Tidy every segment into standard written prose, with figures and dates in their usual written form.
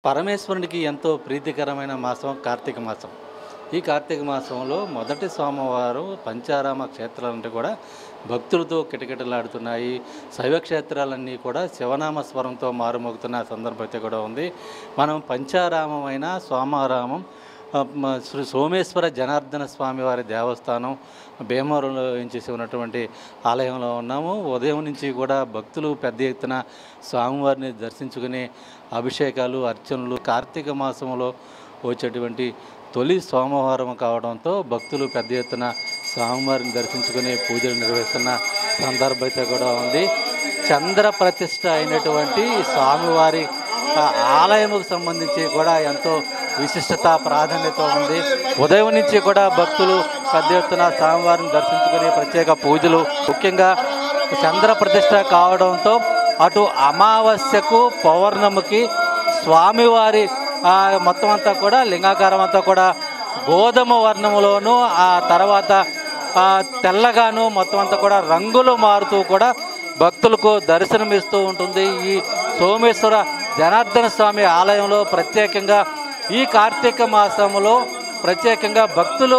పరమేశ్వరునికి ఎంతో ప్రీతికరమైన మాసం కార్తీక మాసం. ఈ కార్తీక మాసంలో మొదటి సోమవారం పంచారామ క్షేత్రాలంటే కూడా భక్తులతో కిటకిటలాడుతున్నాయి. శైవ క్షేత్రాలన్నీ కూడా శివనామ స్వరంతో మారుమోగుతున్న సందర్భం అయితే కూడా ఉంది. మనం పంచారామమైన సోమారామం శ్రీ సోమేశ్వర జనార్దన స్వామి వారి దేవస్థానం భీమవరంలో చేసి ఉన్నటువంటి ఆలయంలో ఉన్నాము. ఉదయం నుంచి కూడా భక్తులు పెద్ద ఎత్తున స్వామివారిని దర్శించుకుని అభిషేకాలు, అర్చనలు కార్తీక మాసంలో వచ్చేటువంటి తొలి సోమవారం కావడంతో భక్తులు పెద్ద ఎత్తున స్వామివారిని దర్శించుకుని పూజలు నిర్వహిస్తున్న సందర్భం అయితే కూడా ఉంది. చంద్ర ప్రతిష్ఠ అయినటువంటి స్వామివారి ఆలయముకు సంబంధించి కూడా ఎంతో విశిష్టత ప్రాధాన్యత ఉంది. ఉదయం నుంచి కూడా భక్తులు పెద్ద ఎత్తున స్వామివారిని దర్శించుకుని ప్రత్యేక పూజలు, ముఖ్యంగా చంద్ర ప్రతిష్ఠ కావడంతో అటు అమావాస్యకు పౌర్ణమికి స్వామివారి మొత్తం అంతా కూడా లింగాకారం అంతా కూడా గోధుమ వర్ణములోను, ఆ తర్వాత తెల్లగాను మొత్తం అంతా కూడా రంగులు మారుతూ కూడా భక్తులకు దర్శనమిస్తూ ఉంటుంది. ఈ సోమేశ్వర జనార్దన స్వామి ఆలయంలో ప్రత్యేకంగా ఈ కార్తీక మాసంలో ప్రత్యేకంగా భక్తులు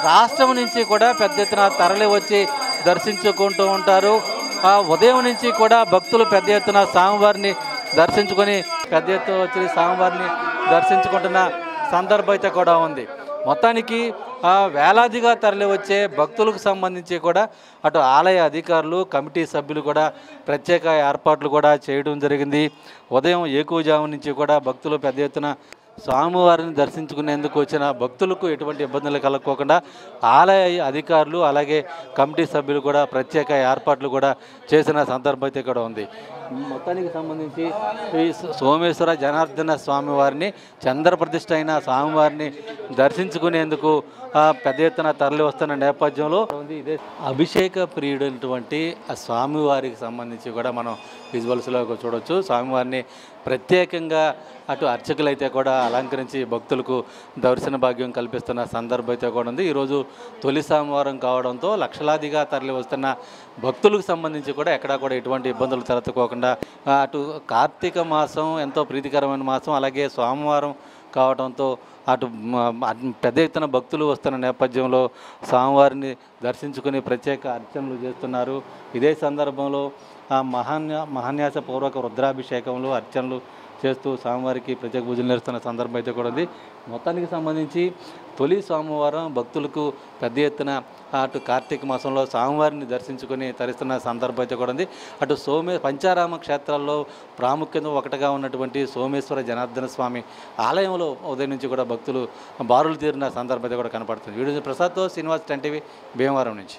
రాష్ట్రం నుంచి కూడా పెద్ద ఎత్తున తరలి వచ్చి దర్శించుకుంటూ ఉంటారు. ఉదయం నుంచి కూడా భక్తులు పెద్ద ఎత్తున స్వామివారిని దర్శించుకొని పెద్ద ఎత్తున వచ్చి స్వామివారిని దర్శించుకుంటున్న సందర్భం అయితే కూడా ఉంది. మొత్తానికి వేలాదిగా తరలి వచ్చే భక్తులకు సంబంధించి కూడా అటు ఆలయ అధికారులు, కమిటీ సభ్యులు కూడా ప్రత్యేక ఏర్పాట్లు కూడా చేయడం జరిగింది. ఉదయం ఏకువజాము నుంచి కూడా భక్తులు పెద్ద ఎత్తున స్వామివారిని దర్శించుకునేందుకు వచ్చిన భక్తులకు ఎటువంటి ఇబ్బందులు కలగకోకుండా ఆలయ అధికారులు అలాగే కమిటీ సభ్యులు కూడా ప్రత్యేక ఏర్పాట్లు కూడా చేసిన సందర్భం అయితే కూడా ఉంది. మొత్తానికి సంబంధించి ఈ సోమేశ్వర జనార్దన స్వామివారిని చంద్రప్రతిష్ఠ అయిన స్వామివారిని దర్శించుకునేందుకు పెద్ద ఎత్తున తరలి వస్తున్న నేపథ్యంలో ఇదే అభిషేక ప్రియుడైనటువంటి ఆ స్వామివారికి సంబంధించి కూడా మనం విజువల్స్లో చూడవచ్చు. స్వామివారిని ప్రత్యేకంగా అటు అర్చకులైతే కూడా అలంకరించి భక్తులకు దర్శన భాగ్యం కల్పిస్తున్న సందర్భం అయితే కూడా ఉంది. ఈరోజు తొలి సోమవారం కావడంతో లక్షలాదిగా తరలి వస్తున్న భక్తులకు సంబంధించి కూడా ఎక్కడా కూడా ఎటువంటి ఇబ్బందులు తలెత్తుకోకుండా అటు కార్తీక మాసం ఎంతో ప్రీతికరమైన మాసం, అలాగే సోమవారం కావడంతో అటు పెద్ద ఎత్తున భక్తులు వస్తున్న నేపథ్యంలో స్వామివారిని దర్శించుకుని ప్రత్యేక అర్చనలు చేస్తున్నారు. ఇదే సందర్భంలో మహాన్యాసపూర్వక రుద్రాభిషేకంలో అర్చనలు చేస్తూ స్వామివారికి ప్రత్యేక పూజలు నిర్వహిస్తున్న సందర్భం అయితే కూడా ఉంది. మొత్తానికి సంబంధించి తొలి సోమవారం భక్తులకు పెద్ద ఎత్తున అటు కార్తీక మాసంలో స్వామివారిని దర్శించుకొని తరిస్తున్న సందర్భం అయితే కూడా ఉంది. అటు పంచారామ క్షేత్రాల్లో ప్రాముఖ్యత ఒకటిగా ఉన్నటువంటి సోమేశ్వర జనార్దన స్వామి ఆలయంలో ఉదయం నుంచి కూడా భక్తులు బారులు తీరిన సందర్భం అయితే కూడా కనపడుతుంది. వీడియో ప్రసాద్తో శ్రీనివాస్ 10 టీవీ భీమవరం నుంచి.